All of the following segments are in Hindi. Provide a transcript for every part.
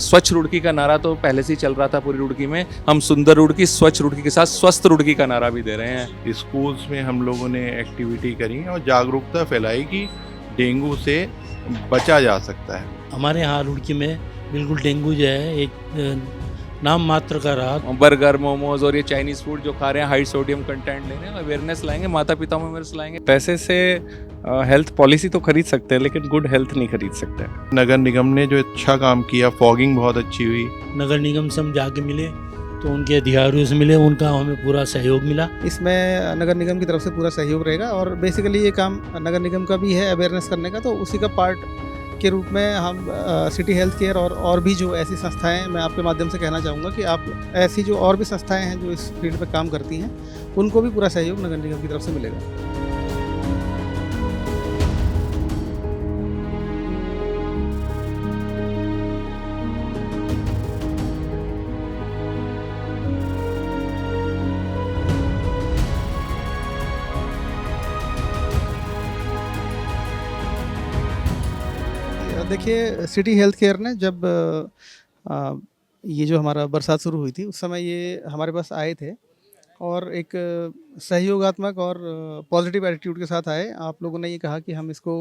स्वच्छ रुड़की का नारा तो पहले से ही चल रहा था पूरी रुड़की में। हम सुंदर रुड़की स्वच्छ रुड़की के साथ स्वस्थ रुड़की का नारा भी दे रहे हैं। स्कूल्स में हम लोगों ने एक्टिविटी करी और जागरूकता फैलाई कि डेंगू से बचा जा सकता है। हमारे यहाँ रुड़की में बिल्कुल डेंगू जो है एक नाम मात्र का रहा। बर्गर, मोमोज और ये चाइनीज फूड जो खा रहे हैं हाई सोडियम कंटेंट ले रहे हैं, अवेयरनेस लाएंगे, माता पिता में अवेयरनेस लाएंगे। पैसे से हेल्थ पॉलिसी तो खरीद सकते हैं लेकिन गुड हेल्थ नहीं खरीद सकते। नगर निगम ने जो अच्छा काम किया, फॉगिंग बहुत अच्छी हुई। नगर निगम से हम जाके मिले तो उनके अधिकारियों से मिले, उनका हमें पूरा सहयोग मिला। इसमें नगर निगम की तरफ से पूरा सहयोग रहेगा और बेसिकली ये काम नगर निगम का भी है अवेयरनेस करने का, तो उसी का पार्ट के रूप में हम सिटी हेल्थ केयर और भी जो ऐसी संस्थाएं, मैं आपके माध्यम से कहना चाहूँगा कि आप ऐसी जो और भी संस्थाएं हैं जो इस फील्ड पे काम करती हैं, उनको भी पूरा सहयोग नगर निगम की तरफ से मिलेगा। देखिए, सिटी हेल्थ केयर ने जब ये जो हमारा बरसात शुरू हुई थी उस समय ये हमारे पास आए थे और एक सहयोगात्मक और पॉजिटिव एटीट्यूड के साथ आए। आप लोगों ने ये कहा कि हम इसको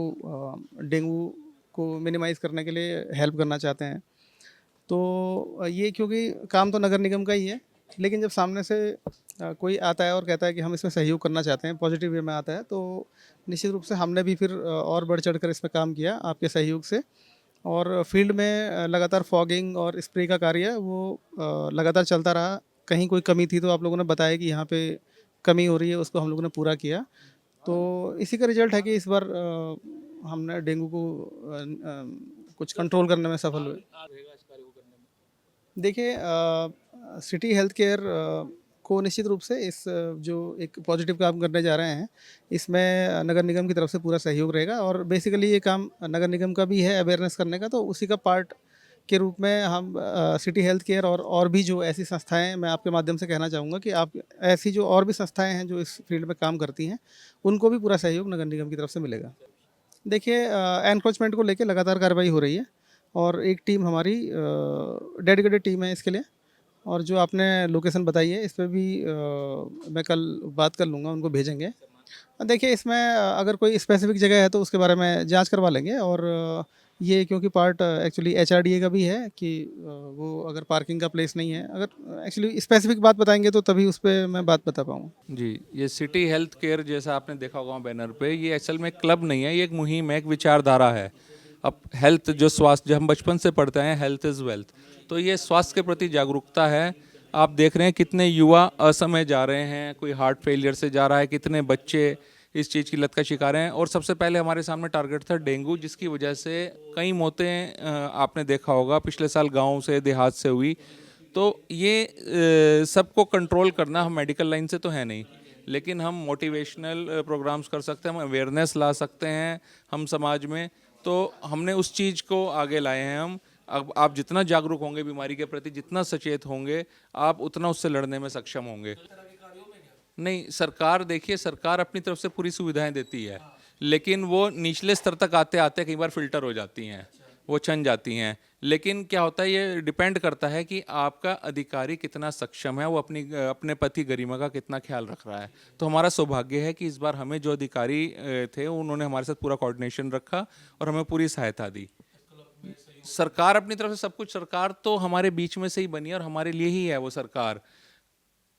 डेंगू को मिनिमाइज़ करने के लिए हेल्प करना चाहते हैं। तो ये क्योंकि काम तो नगर निगम का ही है, लेकिन जब सामने से कोई आता है और कहता है कि हम इसमें सहयोग करना चाहते हैं, पॉजिटिव वे में आता है, तो निश्चित रूप से हमने भी फिर और बढ़ चढ़ कर इसमें काम किया आपके सहयोग से। और फील्ड में लगातार फॉगिंग और स्प्रे का कार्य वो लगातार चलता रहा। कहीं कोई कमी थी तो आप लोगों ने बताया कि यहाँ पे कमी हो रही है, उसको हम लोगों ने पूरा किया। तो इसी का रिजल्ट है कि इस बार हमने डेंगू को कुछ कंट्रोल करने में सफल हुए। देखिए, सिटी हेल्थ केयर को निश्चित रूप से इस जो एक पॉजिटिव काम करने जा रहे हैं, इसमें नगर निगम की तरफ से पूरा सहयोग रहेगा और बेसिकली ये काम नगर निगम का भी है अवेयरनेस करने का, तो उसी का पार्ट के रूप में हम सिटी हेल्थ केयर और भी जो ऐसी संस्थाएं, मैं आपके माध्यम से कहना चाहूँगा कि आप ऐसी जो और भी संस्थाएं हैं जो इस फील्ड में काम करती हैं, उनको भी पूरा सहयोग नगर निगम की तरफ से मिलेगा। देखिए, एनक्रोचमेंट को लेकर लगातार कार्रवाई हो रही है और एक टीम हमारी डेडिकेटेड टीम है इसके लिए, और जो आपने लोकेशन बताई है इस पर भी मैं कल बात कर लूँगा, उनको भेजेंगे। देखिए, इसमें अगर कोई स्पेसिफिक जगह है तो उसके बारे में जांच करवा लेंगे और ये क्योंकि पार्ट एक्चुअली एचआरडीए का भी है कि वो अगर पार्किंग का प्लेस नहीं है, अगर एक्चुअली स्पेसिफिक बात बताएंगे तो तभी उस पर मैं बात बता पाऊँगा। जी, ये सिटी हेल्थ केयर जैसा आपने देखा होगा बैनर पे, ये असल में क्लब नहीं है, ये एक मुहिम है, एक विचारधारा है। अब हेल्थ जो स्वास्थ्य, जो हम बचपन से पढ़ते हैं हेल्थ इज़ वेल्थ, तो ये स्वास्थ्य के प्रति जागरूकता है। आप देख रहे हैं कितने युवा असमय जा रहे हैं, कोई हार्ट फेलियर से जा रहा है, कितने बच्चे इस चीज़ की लत का शिकार हैं। और सबसे पहले हमारे सामने टारगेट था डेंगू, जिसकी वजह से कई मौतें आपने देखा होगा पिछले साल गांव से देहात से हुई। तो ये सबको कंट्रोल करना, हम मेडिकल लाइन से तो है नहीं, लेकिन हम मोटिवेशनल प्रोग्राम्स कर सकते हैं, हम अवेयरनेस ला सकते हैं हम समाज में। तो हमने उस चीज़ को आगे लाए हैं हम। अब आप जितना जागरूक होंगे बीमारी के प्रति, जितना सचेत होंगे, आप उतना उससे लड़ने में सक्षम होंगे। नहीं, सरकार देखिए, सरकार अपनी तरफ से पूरी सुविधाएं देती है, लेकिन वो निचले स्तर तक आते आते कई बार फिल्टर हो जाती हैं, वो छन जाती हैं। लेकिन क्या होता है, ये डिपेंड करता है कि आपका अधिकारी कितना सक्षम है, वो अपने पति गरिमा का कितना ख्याल रख रहा है। तो हमारा सौभाग्य है कि इस बार हमें जो अधिकारी थे उन्होंने हमारे साथ पूरा कोऑर्डिनेशन रखा और हमें पूरी सहायता दी। सरकार अपनी तरफ से सब कुछ, सरकार तो हमारे बीच में से ही बनी है और हमारे लिए ही है वो सरकार।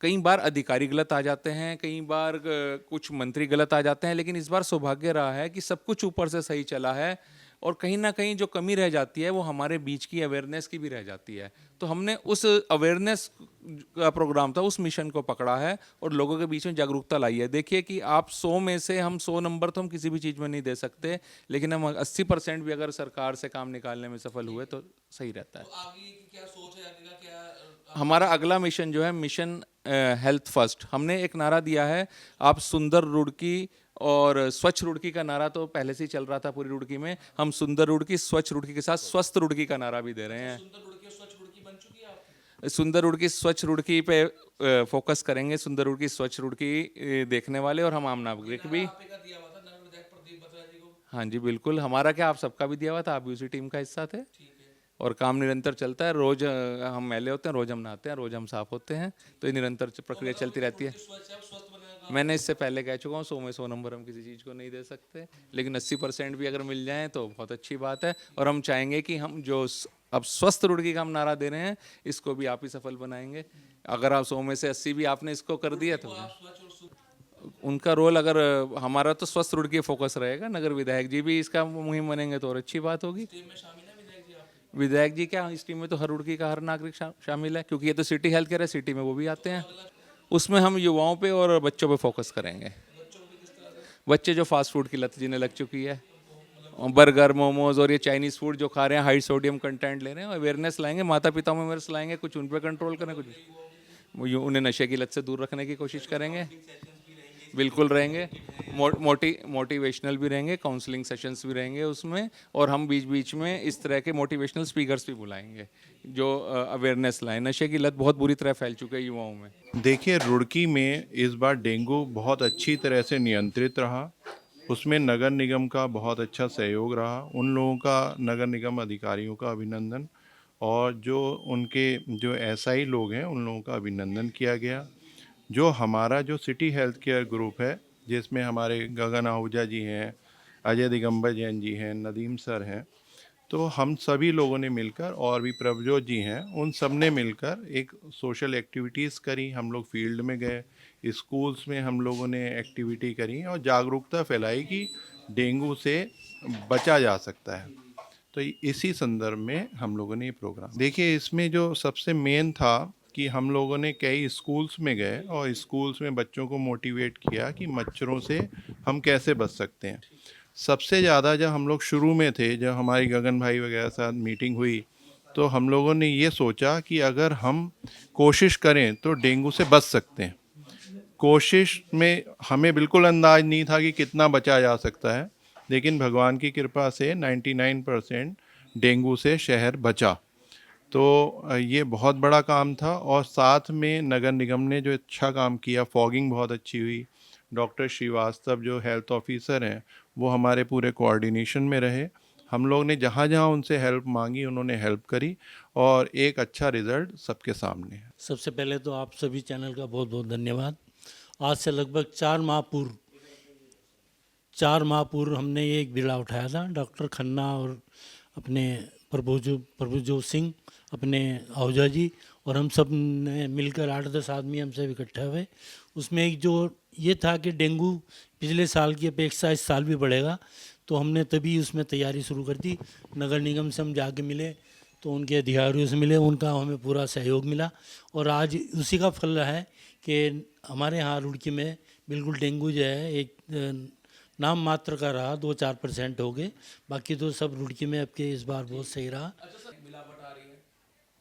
कई बार अधिकारी गलत आ जाते हैं, कई बार कुछ मंत्री गलत आ जाते हैं, लेकिन इस बार सौभाग्य रहा है कि सब कुछ ऊपर से सही चला है और कहीं ना कहीं जो कमी रह जाती है वो हमारे बीच की अवेयरनेस की भी रह जाती है। तो हमने उस अवेयरनेस का प्रोग्राम था, उस मिशन को पकड़ा है और लोगों के बीच में जागरूकता लाई है। देखिए कि आप 100 में से हम 100 नंबर तो हम किसी भी चीज़ में नहीं दे सकते, लेकिन हम 80% भी अगर सरकार से काम निकालने में सफल हुए तो सही रहता है। तो आगे की क्या सोच है, आगे का क्या हमारा अगला मिशन जो है मिशन हेल्थ फर्स्ट, हमने एक नारा दिया है। आप सुंदर रुड़की और स्वच्छ रुड़की का नारा तो पहले से ही चल रहा था पूरी रुड़की में। हम सुंदर रुड़की स्वच्छ रुड़की के साथ स्वस्थ रुड़की का नारा भी दे रहे हैं। सुंदर रुड़की और स्वच्छ रुड़की बन चुकी है आपकी? सुंदर रुड़की स्वच्छ रुड़की पे फोकस करेंगे, सुंदर रुड़की स्वच्छ रुड़की देखने वाले, और हम आम नागरिक भी। आपे का दिया हुआ था नगर विधायक प्रदीप बत्रा जी को। हाँ जी बिल्कुल, हमारा क्या, आप सबका भी दिया हुआ था, आप भी उसी टीम का हिस्सा थे। ठीक है, और काम निरंतर चलता है। रोज हम मैले होते हैं, रोज हम नहाते हैं, रोज हम साफ होते हैं, तो ये निरंतर प्रक्रिया चलती रहती है। मैंने इससे पहले कह चुका हूँ 100 में 100 नंबर हम किसी चीज़ को नहीं दे सकते, लेकिन 80% भी अगर मिल जाए तो बहुत अच्छी बात है। और हम चाहेंगे कि हम जो अब स्वस्थ रुड़की का हम नारा दे रहे हैं, इसको भी आप ही सफल बनाएंगे। अगर आप 100 में से 80 भी आपने इसको कर दिया तो उनका रोल, अगर हमारा तो स्वस्थ रुड़की फोकस रहेगा, नगर विधायक जी भी इसका मुहिम बनेंगे तो और अच्छी बात होगी। विधायक जी क्या, इस टीम में तो हर रुड़की का हर नागरिक शामिल है, क्योंकि ये तो सिटी हेल्थ केयर है, सिटी में वो भी आते हैं। उसमें हम युवाओं पे और बच्चों पे फोकस करेंगे। बच्चे जो फास्ट फूड की लत जिन्हें लग चुकी है, बर्गर, मोमोज और ये चाइनीज़ फूड जो खा रहे हैं, हाई सोडियम कंटेंट ले रहे हैं, अवेयरनेस लाएंगे, माता पिता में अवेयरनेस लाएंगे, कुछ उन पर कंट्रोल करें, कुछ उन्हें नशे की लत से दूर रखने की कोशिश करेंगे। बिल्कुल रहेंगे, मोटिवेशनल भी रहेंगे, काउंसलिंग सेशंस भी रहेंगे उसमें, और हम बीच बीच में इस तरह के मोटिवेशनल स्पीकर्स भी बुलाएंगे जो अवेयरनेस लाएं। नशे की लत बहुत बुरी तरह फैल चुकी है युवाओं में। देखिए, रुड़की में इस बार डेंगू बहुत अच्छी तरह से नियंत्रित रहा। उसमें नगर निगम का बहुत अच्छा सहयोग रहा। उन लोगों का, नगर निगम अधिकारियों का अभिनंदन, और जो उनके जो एसआई लोग हैं उन लोगों का अभिनंदन किया गया। जो हमारा जो सिटी हेल्थ केयर ग्रुप है, जिसमें हमारे गगन आहूजा जी हैं, अजय दिगंबर जैन जी हैं, नदीम सर हैं, तो हम सभी लोगों ने मिलकर, और भी प्रभजोत जी हैं, उन सब ने मिलकर एक सोशल एक्टिविटीज़ करी। हम लोग फील्ड में गए, स्कूल्स में हम लोगों ने एक्टिविटी करी और जागरूकता फैलाई कि डेंगू से बचा जा सकता है। तो इसी संदर्भ में हम लोगों ने ये प्रोग्राम, देखिए इसमें जो सबसे मेन था कि हम लोगों ने कई स्कूल्स में गए और स्कूल्स में बच्चों को मोटिवेट किया कि मच्छरों से हम कैसे बच सकते हैं। सबसे ज़्यादा जब हम लोग शुरू में थे, जब हमारी गगन भाई वगैरह साथ मीटिंग हुई, तो हम लोगों ने ये सोचा कि अगर हम कोशिश करें तो डेंगू से बच सकते हैं। कोशिश में हमें बिल्कुल अंदाज नहीं था कि कितना बचा जा सकता है, लेकिन भगवान की कृपा से 99% डेंगू से शहर बचा। तो ये बहुत बड़ा काम था। और साथ में नगर निगम ने जो अच्छा काम किया, फॉगिंग बहुत अच्छी हुई। डॉक्टर श्रीवास्तव जो हेल्थ ऑफिसर हैं, वो हमारे पूरे कोऑर्डिनेशन में रहे। हम लोग ने जहाँ जहाँ उनसे हेल्प मांगी, उन्होंने हेल्प करी, और एक अच्छा रिजल्ट सबके सामने है। सबसे पहले तो आप सभी चैनल का बहुत बहुत धन्यवाद। आज से लगभग 4 माह पूर्व हमने ये एक बीड़ा उठाया था। डॉक्टर खन्ना और अपने प्रभुजोत सिंह, अपने आहूजा जी और हम सब ने मिलकर 8-10 आदमी हम सब इकट्ठा हुए। उसमें एक जो ये था कि डेंगू पिछले साल की अपेक्षा इस साल भी बढ़ेगा, तो हमने तभी उसमें तैयारी शुरू कर दी। नगर निगम से हम जाके मिले, तो उनके अधिकारियों से मिले, उनका हमें पूरा सहयोग मिला, और आज उसी का फल है कि हमारे यहाँ रुड़की में बिल्कुल डेंगू जो है एक नाम मात्र का रहा, 2-4% हो गए, बाकी तो सब रुड़की में अब के इस बार बहुत सही रहा।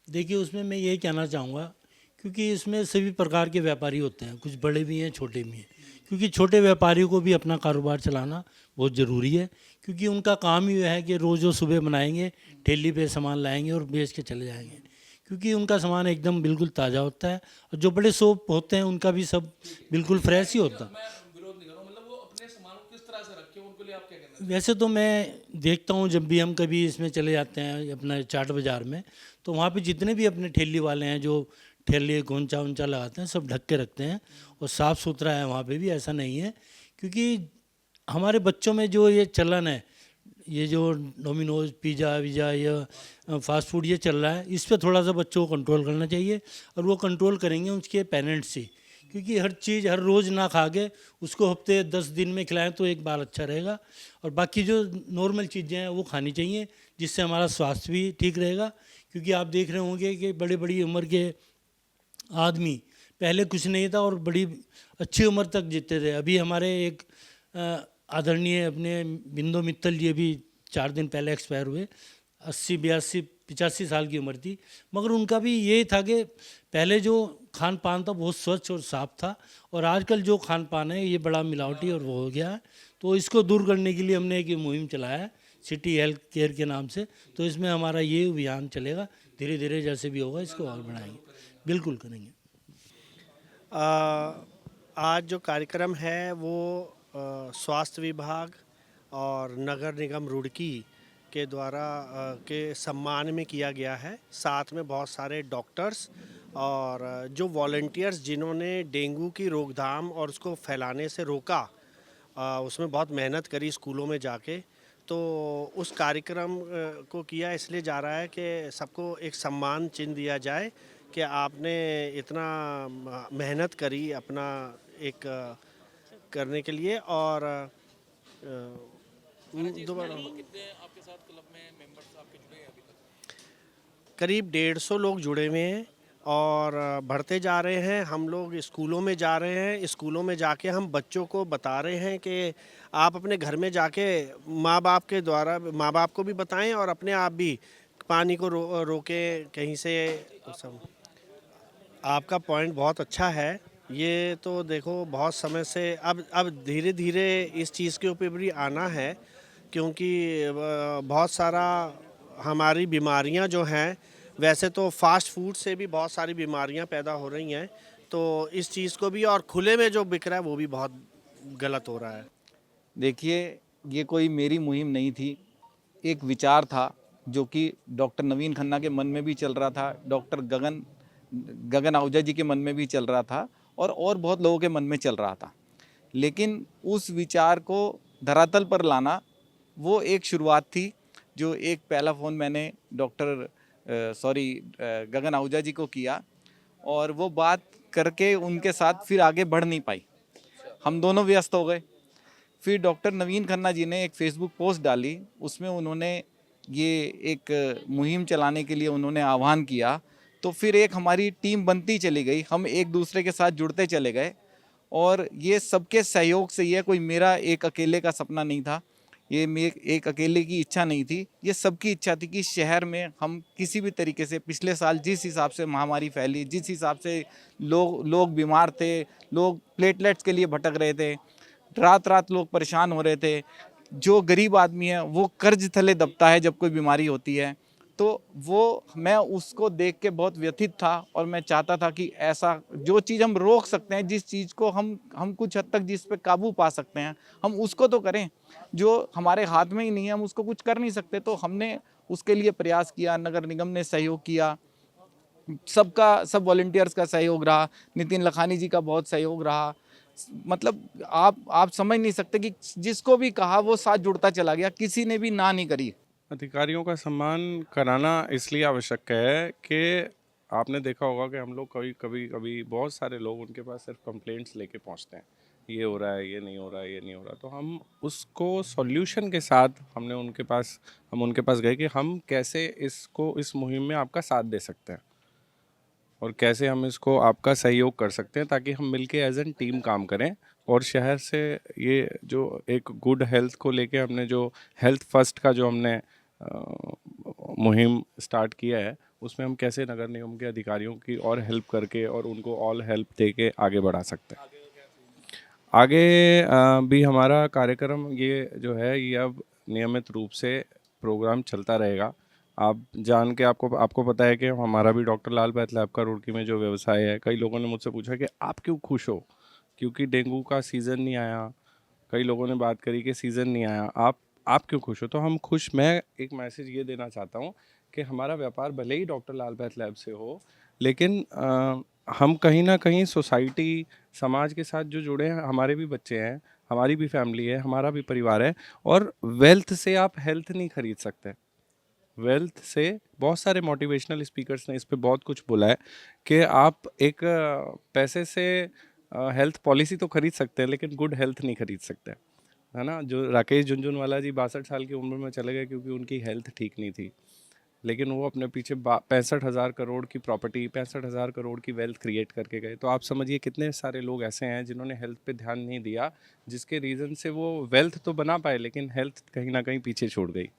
देखिए, उसमें मैं यही कहना चाहूँगा, क्योंकि इसमें सभी प्रकार के व्यापारी होते हैं, कुछ बड़े भी हैं, छोटे भी हैं, क्योंकि छोटे व्यापारियों को भी अपना कारोबार चलाना बहुत ज़रूरी है, क्योंकि उनका काम ही है कि रोज़ वो सुबह बनाएंगे, ठेली पे सामान लाएंगे और बेच के चले जाएंगे, क्योंकि उनका सामान एकदम बिल्कुल ताज़ा होता है। और जो बड़े शॉप होते हैं उनका भी सब बिल्कुल फ्रेश ही होता है। वैसे तो मैं देखता हूँ, जब भी हम कभी इसमें चले जाते हैं अपना चाट बाज़ार में, तो वहाँ पे जितने भी अपने ठेली वाले हैं जो ठेले गोंचा उंचा लगाते हैं, सब ढक के रखते हैं और साफ़ सुथरा है वहाँ पे भी, ऐसा नहीं है। क्योंकि हमारे बच्चों में जो ये चलन है, ये जो डोमिनोज पिज़्ज़ा वीज़ा या फास्ट फूड ये चल रहा है, इस पर थोड़ा सा बच्चों को कंट्रोल करना चाहिए, और वो कंट्रोल करेंगे उसके पेरेंट्स से, क्योंकि हर चीज़ हर रोज़ ना खा के उसको हफ्ते 10 दिन में खिलाएं तो एक बार अच्छा रहेगा, और बाकी जो नॉर्मल चीज़ें हैं वो खानी चाहिए, जिससे हमारा स्वास्थ्य भी ठीक रहेगा। क्योंकि आप देख रहे होंगे कि बड़ी बड़ी उम्र के आदमी, पहले कुछ नहीं था और बड़ी अच्छी उम्र तक जीते थे। अभी हमारे एक आदरणीय अपने बिंदु मित्तल जी अभी 4 दिन पहले एक्सपायर हुए, 80-82-85 साल की उम्र थी, मगर उनका भी ये था कि पहले जो खान पान था बहुत स्वच्छ और साफ था, और आजकल जो खान पान है ये बड़ा मिलावटी और वो हो गया है। तो इसको दूर करने के लिए हमने एक मुहिम चलाया है सिटी हेल्थ केयर के नाम से। तो इसमें हमारा ये अभियान चलेगा, धीरे धीरे जैसे भी होगा इसको और बढ़ाएंगे, बिल्कुल करेंगे। आज जो कार्यक्रम है वो स्वास्थ्य विभाग और नगर निगम रुड़की के द्वारा के सम्मान में किया गया है। साथ में बहुत सारे डॉक्टर्स और जो वॉलंटियर्स जिन्होंने डेंगू की रोकथाम और उसको फैलाने से रोका, उसमें बहुत मेहनत करी स्कूलों में जाके। तो उस कार्यक्रम को किया इसलिए जा रहा है कि सबको एक सम्मान चिन्ह दिया जाए कि आपने इतना मेहनत करी अपना एक करने के लिए। और दोबारा कितने आपके साथ क्लब में मेंबर्स आपके जुड़े हैं अभी तक? करीब 150 लोग जुड़े हुए हैं और बढ़ते जा रहे हैं। हम लोग स्कूलों में जा रहे हैं, स्कूलों में जाके हम बच्चों को बता रहे हैं कि आप अपने घर में जाके माँ बाप के द्वारा माँ बाप को भी बताएं और अपने आप भी पानी को रोकें कहीं से सब। आपका पॉइंट बहुत अच्छा है। ये तो देखो बहुत समय से अब धीरे धीरे इस चीज़ के ऊपर भी आना है, क्योंकि बहुत सारा हमारी बीमारियां जो हैं, वैसे तो फास्ट फूड से भी बहुत सारी बीमारियां पैदा हो रही हैं, तो इस चीज़ को भी और खुले में जो बिक रहा है वो भी बहुत गलत हो रहा है। देखिए, ये कोई मेरी मुहिम नहीं थी, एक विचार था जो कि डॉक्टर नवीन खन्ना के मन में भी चल रहा था, डॉक्टर गगन आहूजा जी के मन में भी चल रहा था और बहुत लोगों के मन में चल रहा था। लेकिन उस विचार को धरातल पर लाना वो एक शुरुआत थी। जो एक पहला फ़ोन मैंने गगन आहूजा जी को किया और वो बात करके उनके साथ फिर आगे बढ़ नहीं पाई, हम दोनों व्यस्त हो गए। फिर डॉक्टर नवीन खन्ना जी ने एक फेसबुक पोस्ट डाली, उसमें उन्होंने ये एक मुहिम चलाने के लिए उन्होंने आह्वान किया। तो फिर एक हमारी टीम बनती चली गई, हम एक दूसरे के साथ जुड़ते चले गए और ये सबके सहयोग से, ये कोई मेरा एक अकेले का सपना नहीं था, ये मेरे एक अकेले की इच्छा नहीं थी, ये सबकी इच्छा थी कि शहर में हम किसी भी तरीके से, पिछले साल जिस हिसाब से महामारी फैली, जिस हिसाब से लोग बीमार थे, लोग प्लेटलेट्स के लिए भटक रहे थे, रात रात लोग परेशान हो रहे थे, जो गरीब आदमी है वो कर्ज थले दबता है जब कोई बीमारी होती है। तो वो मैं उसको देख के बहुत व्यथित था और मैं चाहता था कि ऐसा जो चीज़ हम रोक सकते हैं, जिस चीज़ को हम कुछ हद तक जिस पे काबू पा सकते हैं, हम उसको तो करें। जो हमारे हाथ में ही नहीं है, हम उसको कुछ कर नहीं सकते। तो हमने उसके लिए प्रयास किया, नगर निगम ने सहयोग किया, सब वॉलंटियर्स का सहयोग रहा, नितिन लखानी जी का बहुत सहयोग रहा। मतलब आप समझ नहीं सकते कि जिसको भी कहा वो साथ जुड़ता चला गया, किसी ने भी ना नहीं करी। अधिकारियों का सम्मान कराना इसलिए आवश्यक है कि आपने देखा होगा कि हम लोग कभी बहुत सारे लोग उनके पास सिर्फ कंप्लेंट्स लेके पहुंचते हैं, ये हो रहा है, ये नहीं हो रहा है, ये नहीं हो रहा। तो हम उसको सॉल्यूशन के साथ हम उनके पास गए कि हम कैसे इस मुहिम में आपका साथ दे सकते हैं और कैसे हम इसको आपका सहयोग कर सकते हैं, ताकि हम मिलके एज एन टीम काम करें और शहर से ये जो एक गुड हेल्थ को लेके हमने जो हेल्थ फर्स्ट का जो हमने मुहिम स्टार्ट किया है, उसमें हम कैसे नगर निगम के अधिकारियों की और हेल्प करके और उनको ऑल हेल्प दे के आगे बढ़ा सकते हैं। आगे भी हमारा कार्यक्रम ये जो है ये अब नियमित रूप से प्रोग्राम चलता रहेगा। आप जान के आपको पता है कि हमारा भी डॉक्टर लाल पैथ लैब का रुड़की में जो व्यवसाय है, कई लोगों ने मुझसे पूछा कि आप क्यों खुश हो, क्योंकि डेंगू का सीज़न नहीं आया। कई लोगों ने बात करी कि सीज़न नहीं आया, आप क्यों खुश हो। तो हम खुश, मैं एक मैसेज ये देना चाहता हूँ कि हमारा व्यापार भले ही डॉक्टर लाल पैथ लैब से हो, लेकिन हम कहीं ना कहीं सोसाइटी, समाज के साथ जो जुड़े हैं, हमारे भी बच्चे हैं, हमारी भी फैमिली है, हमारा भी परिवार है। और वेल्थ से आप हेल्थ नहीं खरीद सकते। वेल्थ से बहुत सारे मोटिवेशनल स्पीकर्स ने इस पे बहुत कुछ बोला है कि आप एक पैसे से हेल्थ पॉलिसी तो खरीद सकते हैं, लेकिन गुड हेल्थ नहीं खरीद सकते, है ना। जो राकेश झुनझुनवाला जी 62 साल की उम्र में चले गए क्योंकि उनकी हेल्थ ठीक नहीं थी, लेकिन वो अपने पीछे 65,000 करोड़ की प्रॉपर्टी, 65,000 करोड़ की वेल्थ क्रिएट करके गए। तो आप समझिए कितने सारे लोग ऐसे हैं जिन्होंने हेल्थ पे ध्यान नहीं दिया, जिसके रीज़न से वो वेल्थ तो बना पाए लेकिन हेल्थ कहीं ना कहीं पीछे छूट गई।